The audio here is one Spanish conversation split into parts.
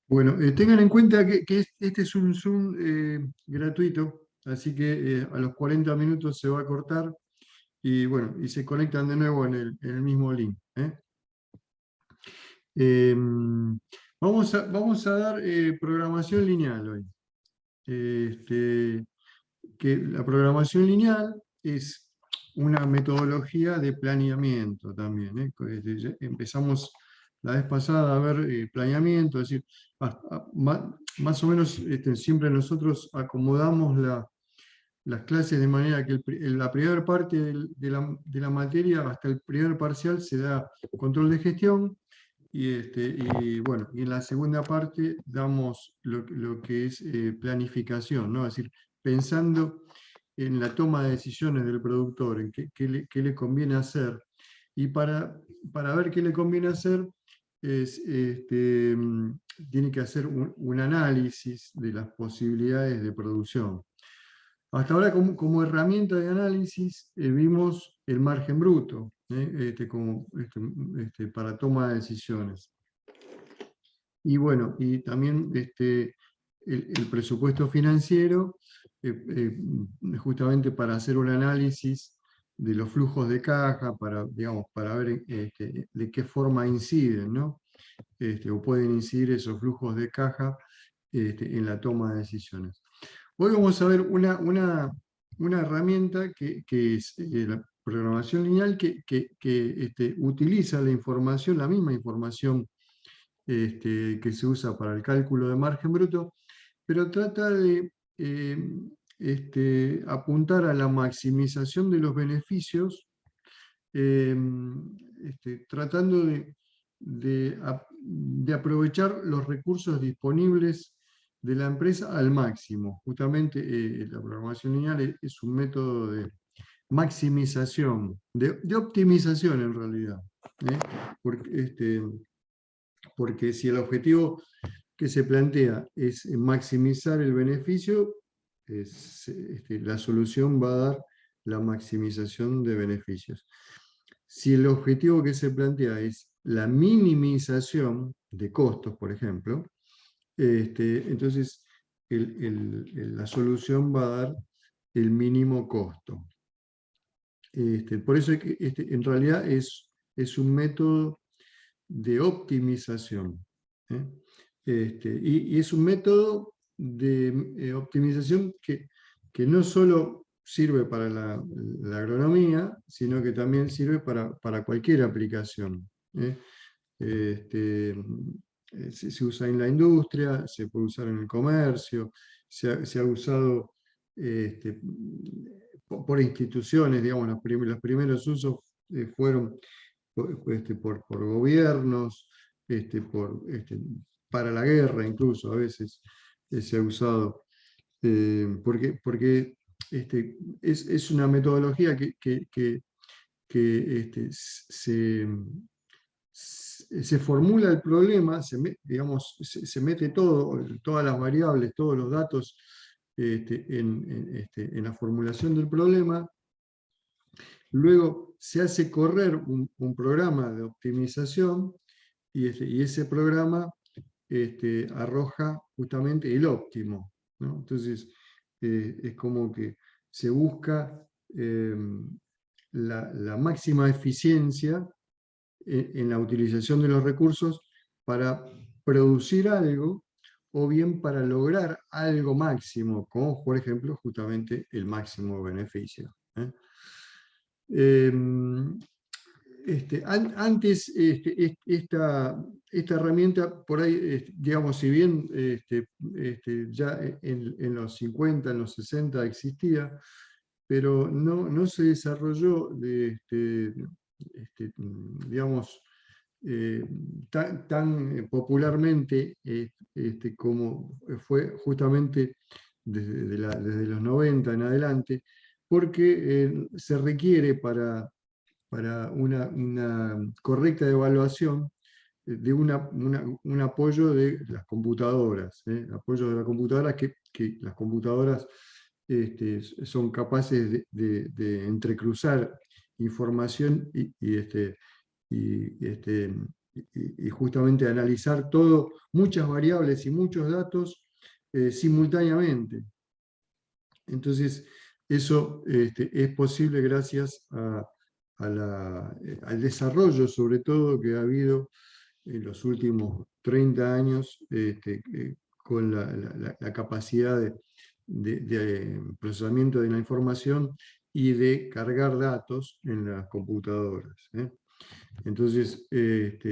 Bueno, tengan en cuenta que este es un Zoom gratuito, así que a los 40 minutos se va a cortar y bueno, y se conectan de nuevo en el mismo link. Vamos a dar programación lineal hoy. Este, que la programación lineal es una metodología de planeamiento también. Ya empezamos la vez pasada a ver planeamiento, es decir, más o menos siempre nosotros acomodamos las clases de manera que la primera parte de la materia hasta el primer parcial se da control de gestión. Y bueno, y en la segunda parte damos lo que es planificación, ¿no? Es decir, pensando en la toma de decisiones del productor, en qué le conviene hacer. Y para ver qué le conviene hacer, tiene que hacer un análisis de las posibilidades de producción. Hasta ahora, como herramienta de análisis, vimos el margen bruto, para toma de decisiones. Y bueno, y también el presupuesto financiero, justamente para hacer un análisis de los flujos de caja, digamos, para ver de qué forma inciden, ¿no? O pueden incidir esos flujos de caja en la toma de decisiones. Hoy vamos a ver una herramienta que es la programación lineal que utiliza la información, la misma información que se usa para el cálculo de margen bruto, pero trata de apuntar a la maximización de los beneficios, eh, tratando de aprovechar los recursos disponibles de la empresa al máximo. Justamente la programación lineal es un método de maximización, de optimización en realidad. ¿eh? Porque si el objetivo que se plantea es maximizar el beneficio, la solución va a dar la maximización de beneficios. Si el objetivo que se plantea es la minimización de costos, por ejemplo, entonces la solución va a dar el mínimo costo. Por eso es que en realidad es un método de optimización. ¿eh? Y es un método de optimización que no solo sirve para la agronomía, sino que también sirve para cualquier aplicación. Este, se usa en la industria, se puede usar en el comercio, se ha usado por instituciones, digamos, los primeros usos fueron por gobiernos, para la guerra incluso a veces se ha usado, porque es una metodología que se formula el problema, digamos, se mete todas las variables, todos los datos en la formulación del problema. Luego se hace correr un programa de optimización y ese programa arroja justamente el óptimo, ¿no? Entonces, es como que se busca la máxima eficiencia en la utilización de los recursos para producir algo o bien para lograr algo máximo, como por ejemplo justamente el máximo beneficio. Antes, esta herramienta, por ahí, digamos, si bien ya en los 50, en los 60 existía, pero no se desarrolló digamos, tan popularmente como fue justamente desde los 90 en adelante, porque se requiere para una correcta evaluación de un apoyo de las computadoras, apoyo de las computadoras que las computadoras son capaces de entrecruzar información y y justamente analizar todo, muchas variables y muchos datos simultáneamente. Entonces, eso es posible gracias al desarrollo, sobre todo, que ha habido en los últimos 30 años con la capacidad de procesamiento de la información y de cargar datos en las computadoras. Entonces, es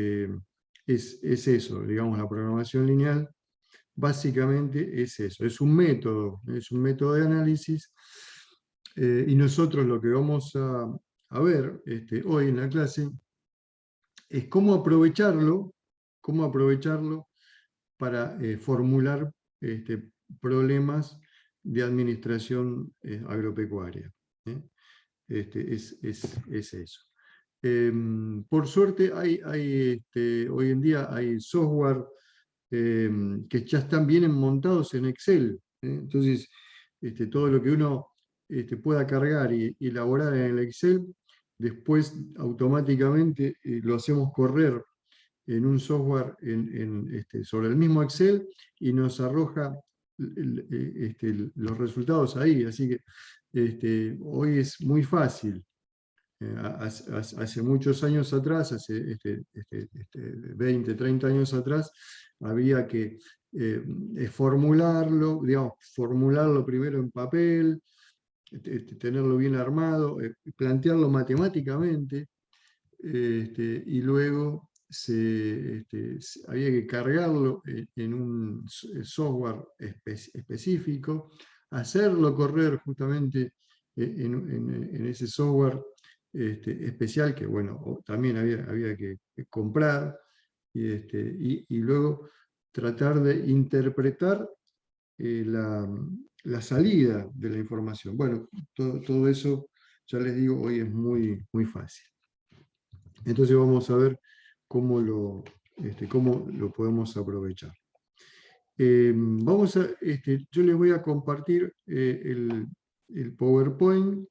eso, digamos, la programación lineal básicamente es eso, es un método de análisis, y nosotros lo que vamos a ver hoy en la clase es cómo aprovecharlo para formular problemas de administración agropecuaria. Es eso. Por suerte, hoy en día hay software que ya están bien montados en Excel. Entonces, todo lo que uno pueda cargar y elaborar en el Excel, después automáticamente lo hacemos correr en un software sobre el mismo Excel y nos arroja los resultados ahí. Así que hoy es muy fácil. Hace muchos años atrás, hace 20, 30 años atrás, había que formularlo, digamos, formularlo primero en papel, tenerlo bien armado, plantearlo matemáticamente, y luego había que cargarlo en un software específico, hacerlo correr justamente en ese software especial que, bueno, también había que comprar, y luego tratar de interpretar la salida de la información. Bueno, todo eso, ya les digo, hoy es muy, muy fácil. Entonces vamos a ver cómo lo podemos aprovechar. Yo les voy a compartir el PowerPoint,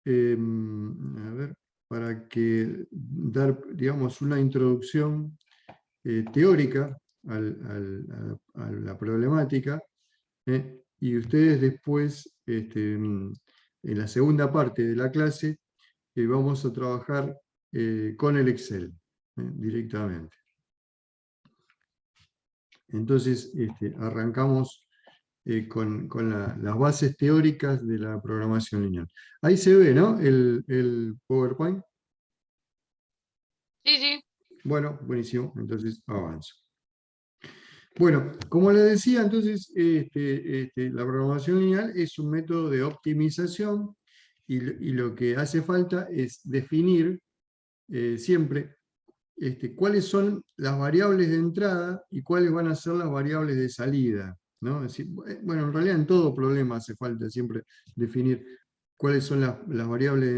a ver, para dar, digamos, una introducción teórica a la problemática, y ustedes después, en la segunda parte de la clase, vamos a trabajar con el Excel directamente. Entonces, arrancamos con las bases teóricas de la programación lineal. Ahí se ve, ¿no? El PowerPoint. Sí, sí. Bueno, buenísimo. Entonces, avanzo. Bueno, como les decía, entonces, la programación lineal es un método de optimización, y lo que hace falta es definir siempre cuáles son las variables de entrada y cuáles van a ser las variables de salida, ¿no? Es decir, bueno, en realidad en todo problema hace falta siempre definir cuáles son las variables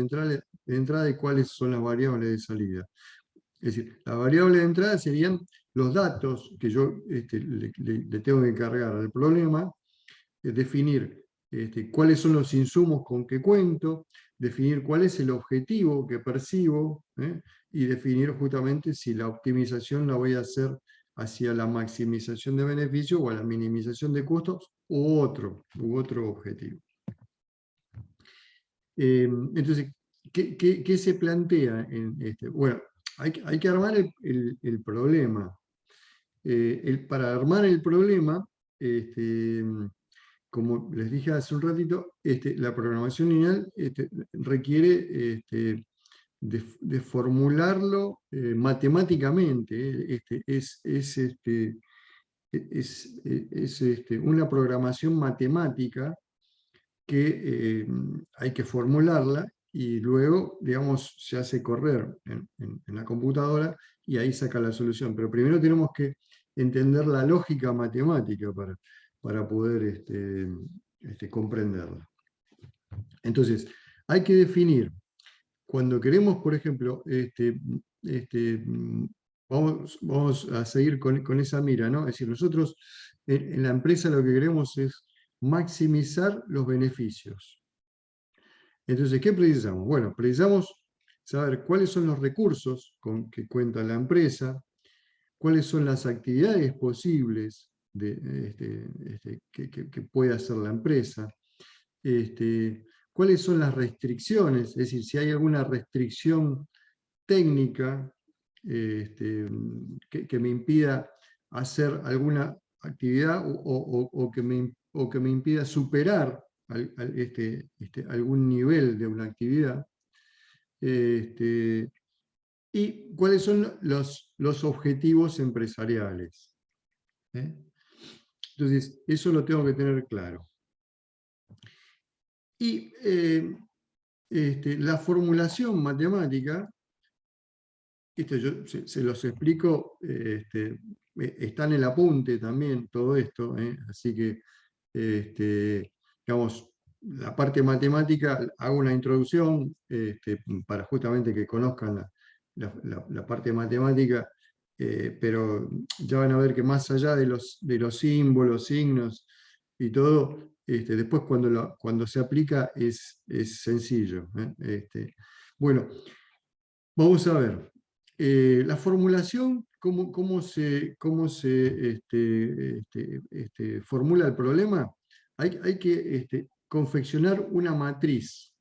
de entrada y cuáles son las variables de salida. Es decir, las variables de entrada serían los datos que yo le tengo que cargar al problema, definir cuáles son los insumos con que cuento, definir cuál es el objetivo que percibo, y definir justamente si la optimización la voy a hacer hacia la maximización de beneficios o a la minimización de costos u otro objetivo. Entonces, ¿qué se plantea en Bueno, hay que armar el problema. Para armar el problema, como les dije hace un ratito, la programación lineal requiere de formularlo matemáticamente. Es una programación matemática que hay que formularla y luego, digamos, se hace correr en la computadora y ahí saca la solución. Pero primero tenemos que entender la lógica matemática para poder comprenderla. Entonces, hay que definir, cuando queremos, por ejemplo, vamos a seguir con esa mira, ¿no? Es decir, nosotros en la empresa lo que queremos es maximizar los beneficios. Entonces, ¿qué precisamos? Bueno, precisamos saber cuáles son los recursos con que cuenta la empresa, cuáles son las actividades posibles que puede hacer la empresa, cuáles son las restricciones, es decir, si hay alguna restricción técnica que me impida hacer alguna actividad o que me impida superar algún nivel de una actividad, y cuáles son los objetivos empresariales. Entonces, eso lo tengo que tener claro. Y la formulación matemática, esto yo se los explico, está en el apunte también todo esto, así que, digamos, la parte matemática, hago una introducción para justamente que conozcan la parte matemática, pero ya van a ver que más allá de los símbolos, signos y todo, después cuando se aplica es sencillo. Bueno, vamos a ver. La formulación, cómo se formula el problema. Hay que confeccionar una matriz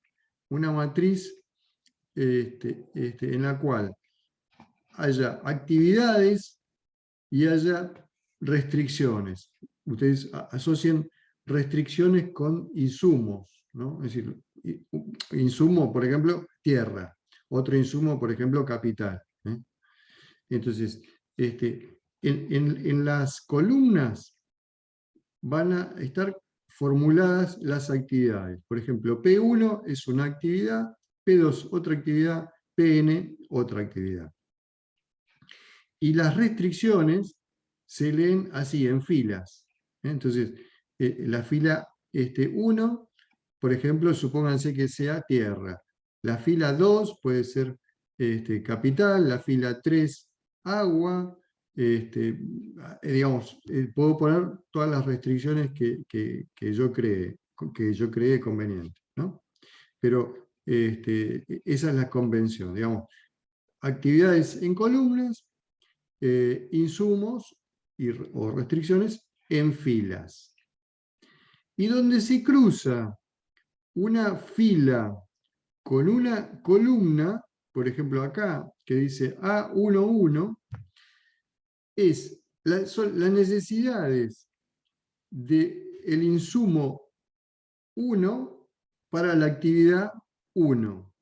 en la cual haya actividades y haya restricciones. Ustedes asocian restricciones con insumos, ¿no? Es decir, insumo, por ejemplo, tierra, otro insumo, por ejemplo, capital. Entonces, en las columnas van a estar formuladas las actividades. Por ejemplo, P1 es una actividad, P2 otra actividad, Pn otra actividad. Y las restricciones se leen así, en filas. Entonces, la fila 1, por ejemplo, supónganse que sea tierra. La fila 2 puede ser capital, la fila 3 agua, digamos, puedo poner todas las restricciones que yo cree conveniente, ¿no? Pero esa es la convención, digamos, actividades en columnas, insumos o restricciones en filas. Y donde se cruza una fila con una columna, por ejemplo acá, que dice A11, son las necesidades del insumo 1 para la actividad 1.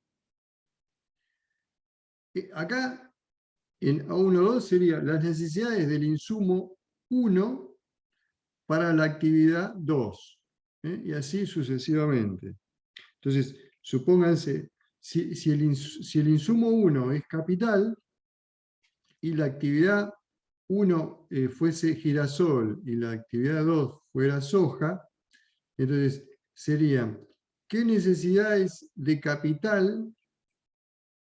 Acá, en A12 serían las necesidades del insumo 1 para la actividad 2. Y así sucesivamente. Entonces, supónganse, si el insumo 1 es capital y la actividad 1 fuese girasol y la actividad 2 fuera soja, entonces serían, ¿qué necesidades de capital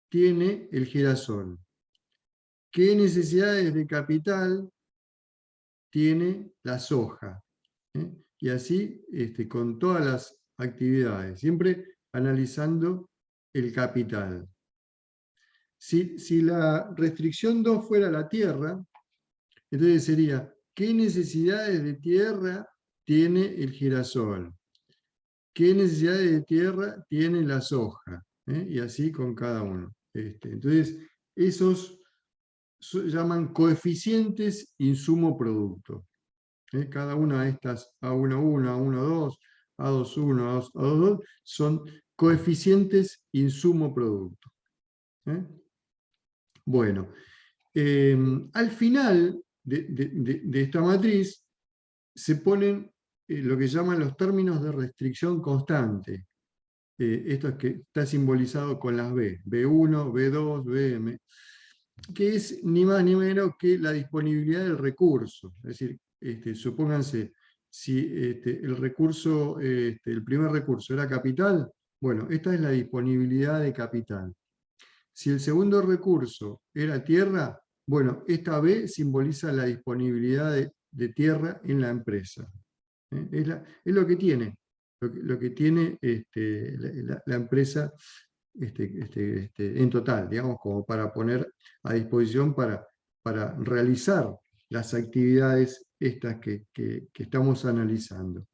tiene el girasol? ¿Qué necesidades de capital tiene la soja? Y así con todas las actividades, siempre analizando el capital. Si la restricción 2 fuera la tierra, entonces sería, ¿qué necesidades de tierra tiene el girasol? ¿Qué necesidades de tierra tiene la soja? Y así con cada uno. Entonces, esos se llaman coeficientes insumo-producto. Cada una de estas A11, A12, A21, A22 son coeficientes insumo-producto. Bueno, al final de esta matriz se ponen lo que llaman los términos de restricción constante. Esto es que está simbolizado con las B, B1, B2, BM, que es ni más ni menos que la disponibilidad del recurso. Es decir, supónganse, si el recurso, el primer recurso era capital, bueno, esta es la disponibilidad de capital. Si el segundo recurso era tierra, bueno, esta B simboliza la disponibilidad de tierra en la empresa. Es lo que tiene, lo que tiene la empresa en total, digamos, como para poner a disposición para realizar las actividades estas que estamos analizando.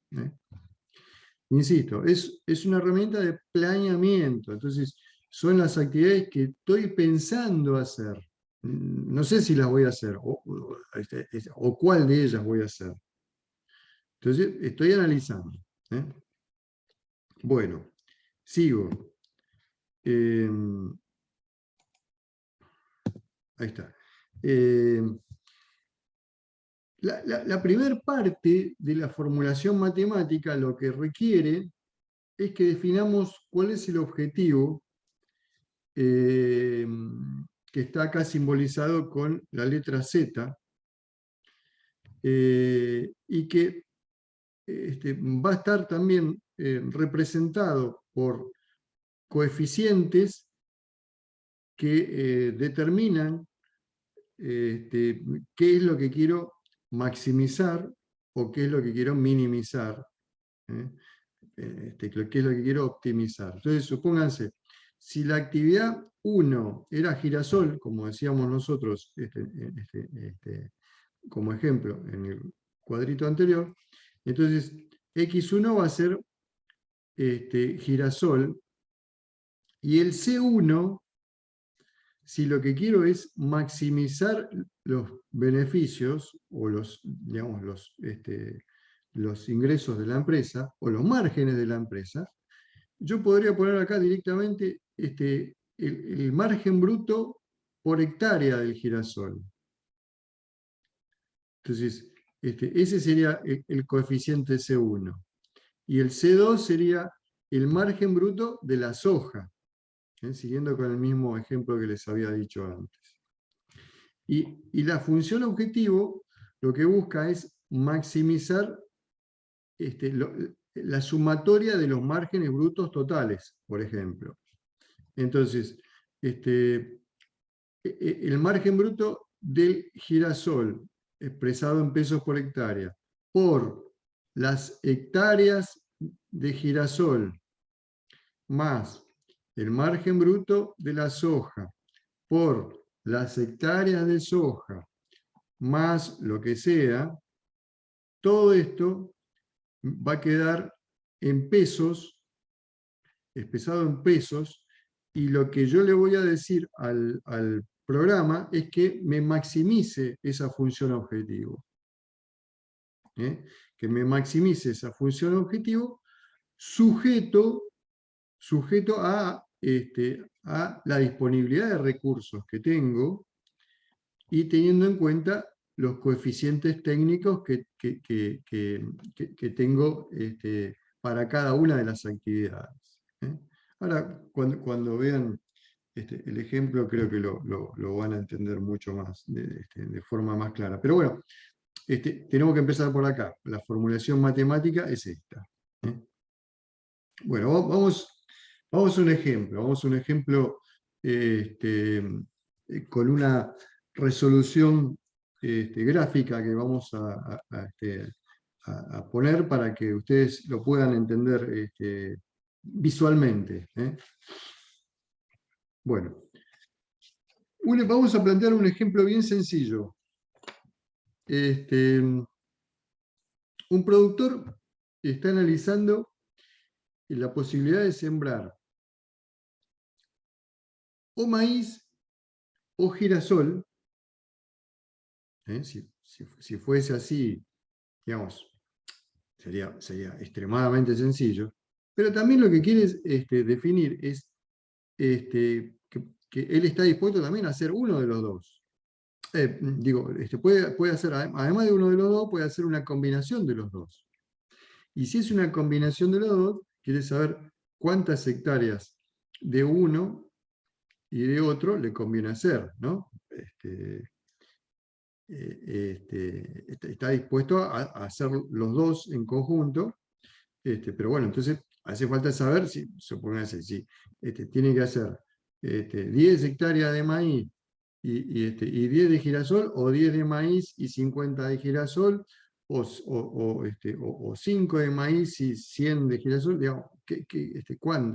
Insisto, es una herramienta de planeamiento, entonces son las actividades que estoy pensando hacer. No sé si las voy a hacer, o cuál de ellas voy a hacer. Entonces, estoy analizando. Bueno, sigo. Ahí está. La primera parte de la formulación matemática lo que requiere es que definamos cuál es el objetivo que está acá simbolizado con la letra Z, y que va a estar también representado por coeficientes que determinan qué es lo que quiero maximizar o qué es lo que quiero minimizar, qué es lo que quiero optimizar. Entonces, supónganse, si la actividad 1 era girasol, como decíamos nosotros como ejemplo en el cuadrito anterior, entonces X1 va a ser girasol, y el C1, si lo que quiero es maximizar los beneficios o digamos, los ingresos de la empresa o los márgenes de la empresa, yo podría poner acá directamente el margen bruto por hectárea del girasol. Entonces, ese sería el coeficiente C1. Y el C2 sería el margen bruto de la soja, siguiendo con el mismo ejemplo que les había dicho antes. Y la función objetivo lo que busca es maximizar la sumatoria de los márgenes brutos totales, por ejemplo. Entonces, el margen bruto del girasol, expresado en pesos por hectárea, por las hectáreas de girasol, más el margen bruto de la soja, por las hectáreas de soja, más lo que sea, todo esto va a quedar en pesos, expresado en pesos, y lo que yo le voy a decir al programa es que me maximice esa función objetivo. Que me maximice esa función objetivo sujeto a la disponibilidad de recursos que tengo y teniendo en cuenta los coeficientes técnicos que tengo para cada una de las actividades. Ahora, cuando vean el ejemplo, creo que lo van a entender mucho más, de forma más clara. Pero bueno, tenemos que empezar por acá. La formulación matemática es esta. Bueno, vamos a un ejemplo. Vamos a un ejemplo con una resolución gráfica que vamos a poner para que ustedes lo puedan entender visualmente. Bueno, vamos a plantear un ejemplo bien sencillo. Un productor está analizando la posibilidad de sembrar o maíz o girasol. Si fuese así, digamos, sería extremadamente sencillo, pero también lo que quiere definir es que él está dispuesto también a hacer uno de los dos. Puede hacer, además de uno de los dos, puede hacer una combinación de los dos. Y si es una combinación de los dos, quiere saber cuántas hectáreas de uno y de otro le conviene hacer, ¿no? Está dispuesto a hacer los dos en conjunto, pero bueno, entonces hace falta saber si tiene que hacer 10 hectáreas de maíz y 10 de girasol, o 10 de maíz y 50 de girasol, o 5 de maíz y 100 de girasol, digamos,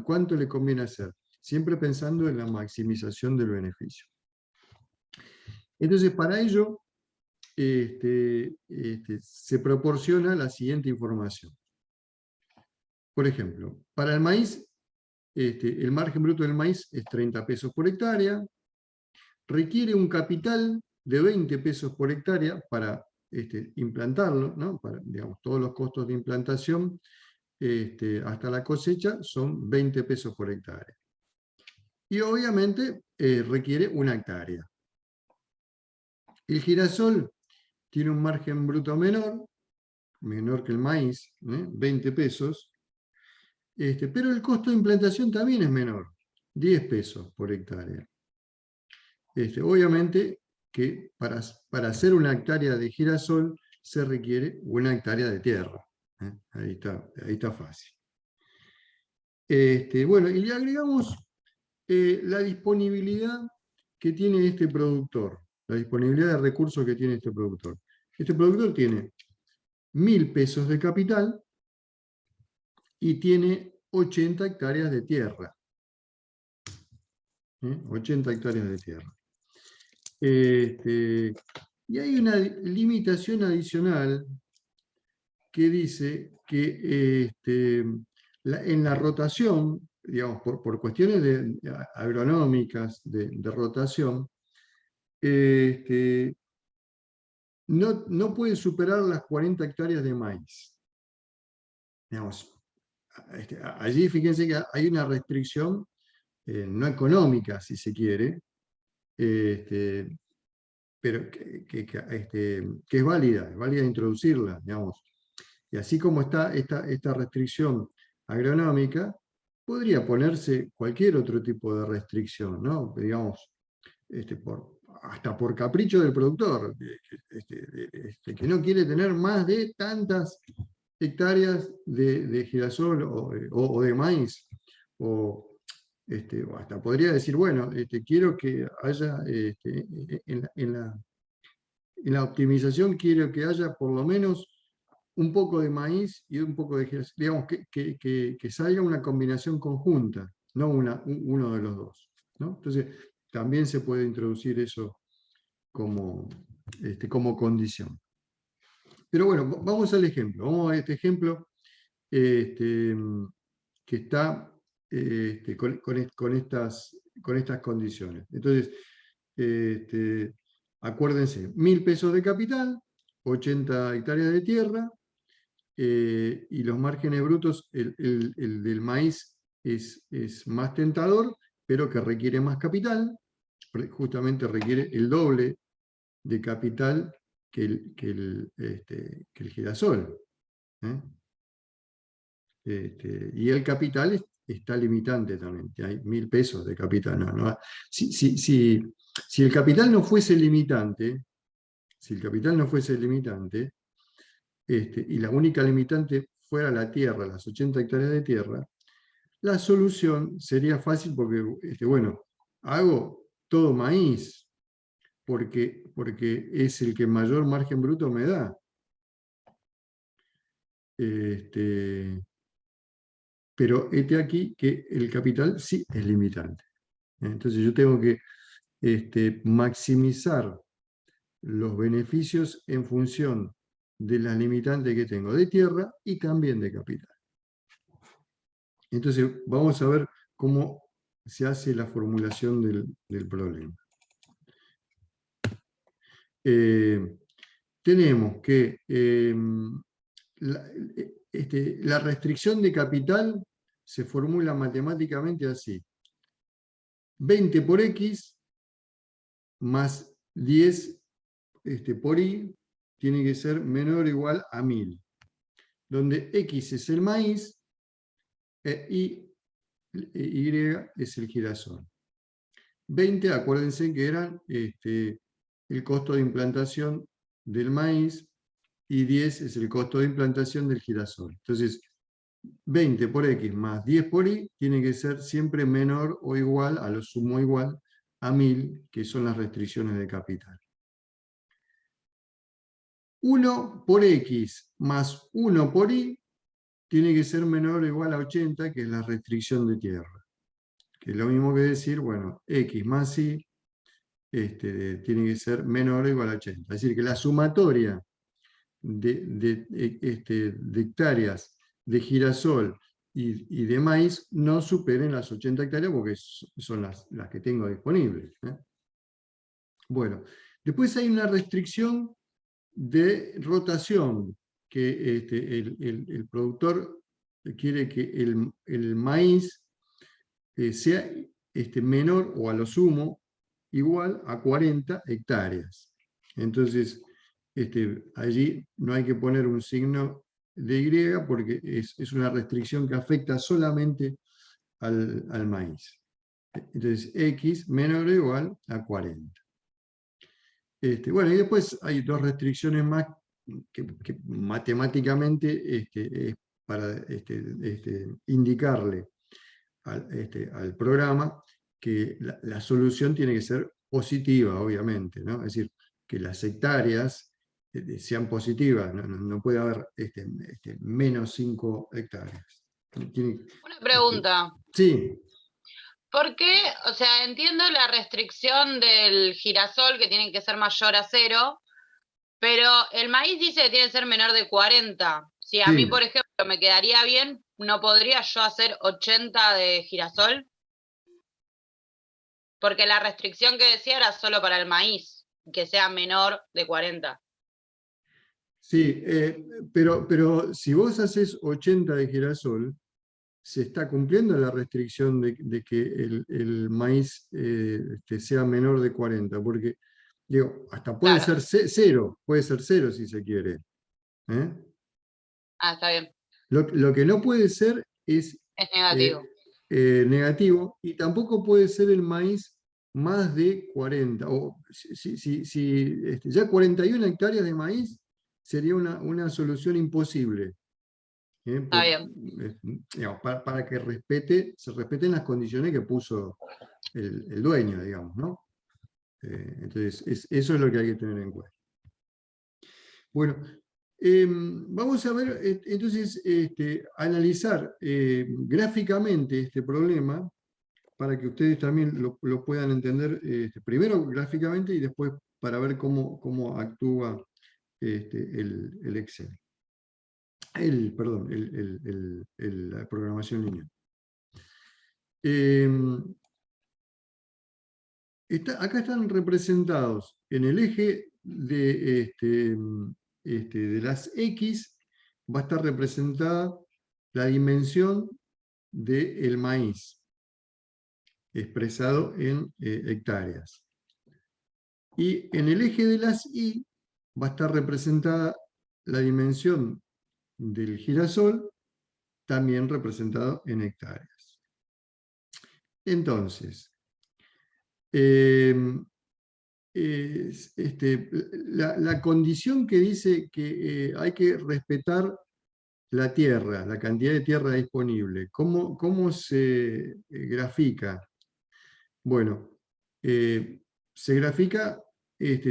¿cuánto le conviene hacer? siempre pensando en la maximización del beneficio. Entonces, para ello, se proporciona la siguiente información. Por ejemplo, para el maíz, el margen bruto del maíz es 30 pesos por hectárea, requiere un capital de 20 pesos por hectárea para implantarlo, ¿no? Para, digamos, todos los costos de implantación hasta la cosecha son 20 pesos por hectárea. Y obviamente requiere una hectárea. El girasol tiene un margen bruto menor que el maíz, 20 pesos, pero el costo de implantación también es menor, 10 pesos por hectárea. Obviamente que para hacer una hectárea de girasol se requiere una hectárea de tierra. Ahí está fácil. Bueno, y le agregamos la disponibilidad que tiene este productor, la disponibilidad de recursos que tiene este productor. Este productor tiene 1.000 pesos de capital y tiene 80 hectáreas de tierra. 80 hectáreas de tierra. Y hay una limitación adicional que dice que en la rotación, digamos, por cuestiones agronómicas de rotación, no puede superar las 40 hectáreas de maíz. Digamos, allí fíjense que hay una restricción no económica, si se quiere, pero que es válida introducirla, digamos. Y así como está esta restricción agronómica, podría ponerse cualquier otro tipo de restricción, ¿no? Digamos, hasta por capricho del productor, que no quiere tener más de tantas hectáreas de girasol o de maíz, o hasta podría decir, bueno, quiero que haya, en la optimización quiero que haya por lo menos un poco de maíz y un poco de girasol, digamos, que salga una combinación conjunta, no uno de los dos, ¿no? Entonces, también se puede introducir eso como condición. Pero bueno, vamos al ejemplo. Vamos a este ejemplo que está con estas condiciones. Entonces, acuérdense, 1.000 pesos de capital, 80 hectáreas de tierra, y los márgenes brutos, el del maíz es más tentador, pero que requiere más capital, justamente requiere el doble de capital que el girasol. Y el capital está limitante también, hay 1.000 pesos de capital. Si el capital no fuese limitante, y la única limitante fuera la tierra, las 80 hectáreas de tierra, la solución sería fácil porque, bueno, hago todo maíz, porque es el que mayor margen bruto me da. Pero aquí que el capital sí es limitante. Entonces yo tengo que maximizar los beneficios en función de las limitantes que tengo de tierra y también de capital. Entonces vamos a ver cómo se hace la formulación del problema. Tenemos que la restricción de capital se formula matemáticamente así. 20 por X más 10 por Y tiene que ser menor o igual a 1.000. Donde X es el maíz y es el girasol. 20, acuérdense que eran el costo de implantación del maíz y 10 es el costo de implantación del girasol. Entonces, 20 por X más 10 por Y tiene que ser siempre menor o igual, a lo sumo igual, a 1.000, que son las restricciones de capital. 1 por X más 1 por Y tiene que ser menor o igual a 80, que es la restricción de tierra. que es lo mismo que decir, bueno, X más Y tiene que ser menor o igual a 80. Es decir, que la sumatoria de hectáreas de girasol y de maíz no superen las 80 hectáreas porque son las que tengo disponibles. Bueno, después hay una restricción de rotación, que el productor quiere que el maíz sea menor o a lo sumo igual a 40 hectáreas. Entonces, allí no hay que poner un signo de Y porque es una restricción que afecta solamente al maíz. Entonces, X menor o igual a 40. Bueno, y después hay dos restricciones más que matemáticamente es para indicarle al programa que la solución tiene que ser positiva, obviamente, ¿no? Es decir, que las hectáreas sean positivas, no puede haber menos 5 hectáreas. Una pregunta. Sí. ¿Por qué? O sea, entiendo la restricción del girasol que tiene que ser mayor a 0, pero el maíz dice que tiene que ser menor de 40. Si a mí, Sí. por ejemplo, me quedaría bien, ¿no podría yo hacer 80 de girasol? Porque la restricción que decía era solo para el maíz, que sea menor de 40. Sí, pero si vos haces 80 de girasol, se está cumpliendo la restricción de que el maíz sea menor de 40, porque digo, hasta puede Claro. ser cero, puede ser cero si se quiere. Ah, está bien. Lo que no puede ser es Es negativo. negativo, y tampoco puede ser el maíz más de 40. O si ya 41 hectáreas de maíz sería una solución imposible. Está bien. Digamos, para que se respeten las condiciones que puso el dueño, digamos, ¿no? Entonces, eso es lo que hay que tener en cuenta. Bueno, vamos a ver, entonces, analizar gráficamente este problema para que ustedes también lo puedan entender, primero gráficamente y después para ver cómo actúa el Excel. Perdón, la programación lineal. Acá están representados en el eje de las X, va a estar representada la dimensión del maíz, expresado en hectáreas. Y en el eje de las Y va a estar representada la dimensión del girasol, también representado en hectáreas. Entonces, la condición que dice que hay que respetar la tierra, la cantidad de tierra disponible, ¿cómo se grafica? Bueno, se grafica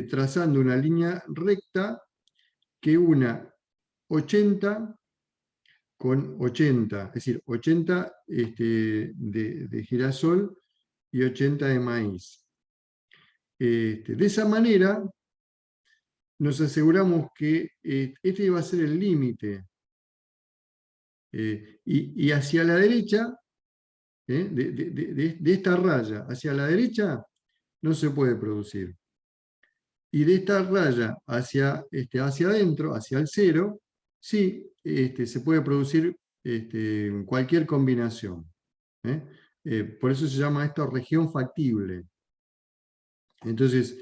trazando una línea recta que una 80 con 80, es decir, 80 de girasol y 80 de maíz. De esa manera nos aseguramos que este va a ser el límite. Y hacia la derecha, de esta raya hacia la derecha, no se puede producir. Y de esta raya hacia adentro, hacia el cero, sí se puede producir cualquier combinación. Por eso se llama esto región factible. Entonces,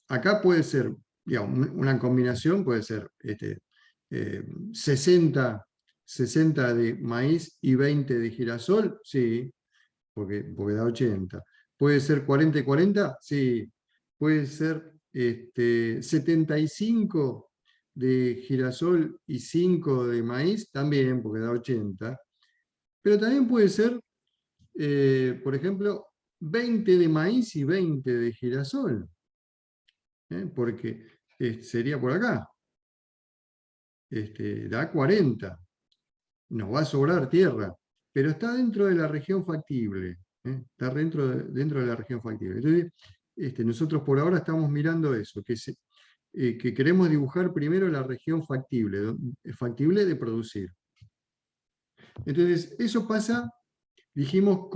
acá puede ser, digamos, una combinación puede ser 60 de maíz y 20 de girasol, sí, porque da 80. ¿Puede ser 40 y 40? Sí. Puede ser 75 de girasol y 5 de maíz, también, porque da 80. Pero también puede ser, por ejemplo, 20 de maíz y 20 de girasol, porque sería por acá. Da 40. Nos va a sobrar tierra. pero está dentro de la región factible. Está dentro de la región factible. Entonces, nosotros por ahora estamos mirando eso, que queremos dibujar primero la región factible de producir. Entonces, eso pasa, dijimos,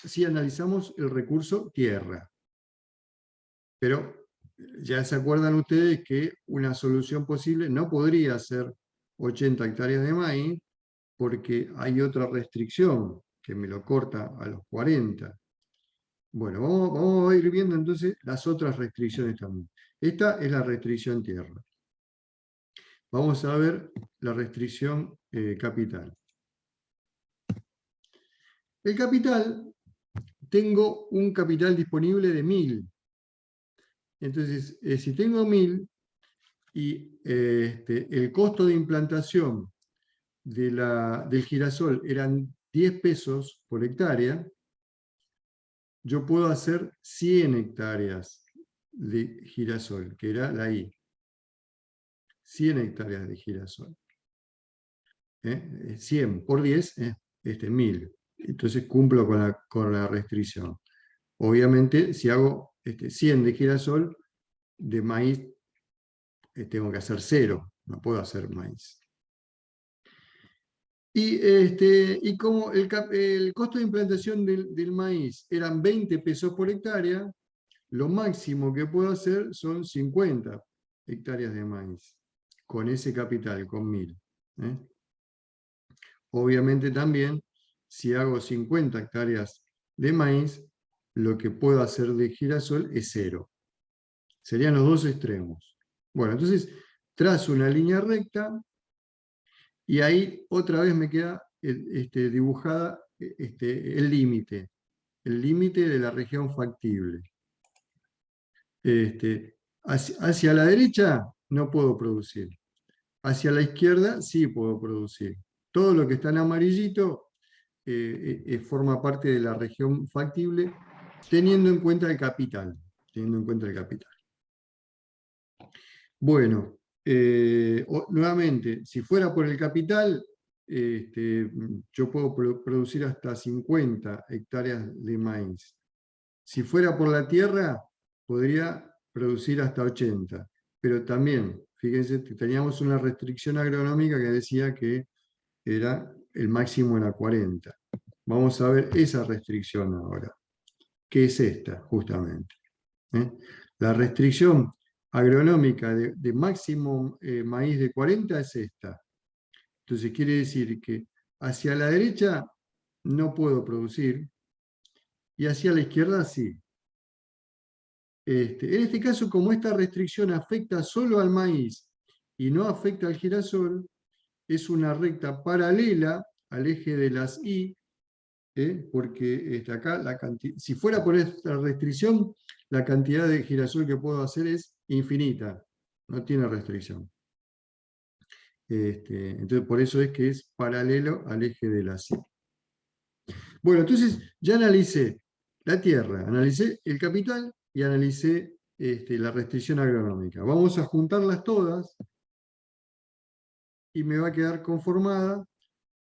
si analizamos el recurso tierra. Pero ya se acuerdan ustedes que una solución posible no podría ser 80 hectáreas de maíz, porque hay otra restricción que me lo corta a los 40. Bueno, vamos a ir viendo entonces las otras restricciones también. Esta es la restricción tierra. Vamos a ver la restricción capital. El capital, tengo un capital disponible de 1000. Entonces, si tengo 1000 y el costo de implantación del girasol eran 10 pesos por hectárea, yo puedo hacer 100 hectáreas de girasol, que era la I. 100 hectáreas de girasol. 100 por 10 es 1000. Entonces cumplo con la restricción. Obviamente, si hago 100 de girasol, de maíz tengo que hacer 0, no puedo hacer maíz. Y como el costo de implantación del maíz eran 20 pesos por hectárea, lo máximo que puedo hacer son 50 hectáreas de maíz, con ese capital, con 1000. Obviamente también, si hago 50 hectáreas de maíz, lo que puedo hacer de girasol es 0. Serían los dos extremos. Bueno, entonces trazo una línea recta y ahí otra vez me queda dibujada el límite de la región factible. Hacia la derecha no puedo producir. Hacia la izquierda sí puedo producir. Todo lo que está en amarillito forma parte de la región factible, teniendo en cuenta el capital. Bueno, nuevamente, si fuera por el capital, yo puedo producir hasta 50 hectáreas de maíz. Si fuera por la tierra, podría producir hasta 80. Pero también, fíjense, teníamos una restricción agronómica que decía que el máximo era 40. Vamos a ver esa restricción ahora, que es esta, justamente. La restricción agronómica de máximo maíz de 40 es esta. Entonces quiere decir que hacia la derecha no puedo producir y hacia la izquierda sí. En este caso, como esta restricción afecta solo al maíz y no afecta al girasol, es una recta paralela al eje de las Y, porque acá si fuera por esta restricción, la cantidad de girasol que puedo hacer es infinita, no tiene restricción. Entonces por eso es que es paralelo al eje de la Y. Bueno, entonces ya analicé la tierra, analicé el capital y analicé la restricción agronómica. Vamos a juntarlas todas y me va a quedar conformada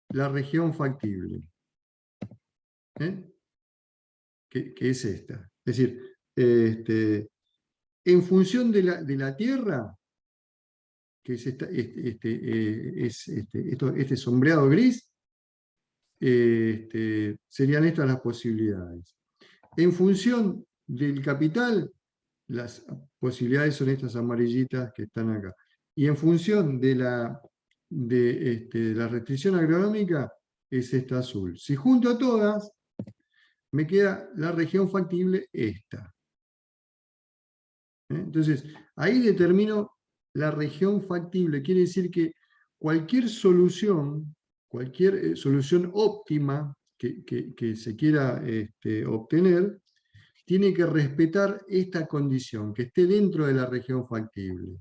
la región factible. Que es esta. Es decir, en función de la tierra, que es este sombreado gris, serían estas las posibilidades. En función del capital, las posibilidades son estas amarillitas que están acá. Y en función de la restricción agronómica, es esta azul. Si junto a todas, me queda la región factible esta. Entonces, ahí determino la región factible. Quiere decir que cualquier solución óptima que se quiera obtener, tiene que respetar esta condición, que esté dentro de la región factible.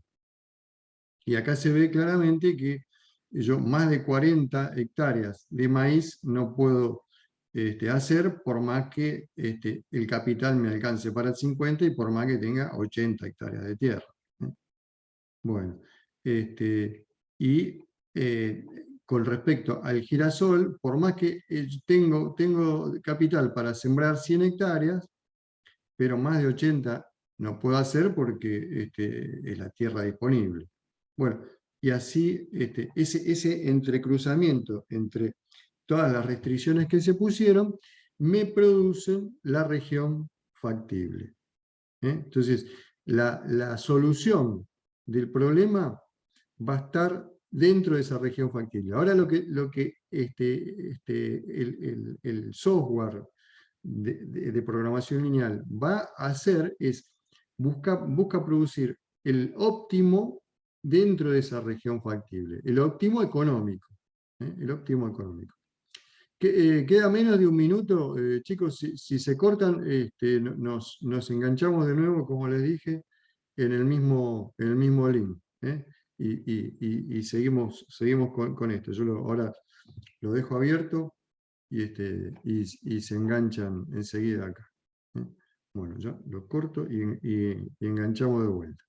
Y acá se ve claramente que yo más de 40 hectáreas de maíz no puedo hacer, por más que el capital me alcance para 50 y por más que tenga 80 hectáreas de tierra. Bueno, con respecto al girasol, por más que tengo capital para sembrar 100 hectáreas, pero más de 80 no puedo hacer porque es la tierra disponible. Bueno, y así ese entrecruzamiento entre todas las restricciones que se pusieron me producen la región factible. Entonces, la solución del problema va a estar dentro de esa región factible. Ahora lo que el software de programación lineal va a hacer es busca producir el óptimo dentro de esa región factible, el óptimo económico. El óptimo económico. Queda menos de un minuto, chicos, si se cortan, nos enganchamos de nuevo, como les dije, en el mismo link. Y seguimos con esto. Yo ahora lo dejo abierto y se enganchan enseguida acá. Bueno, ya lo corto y enganchamos de vuelta.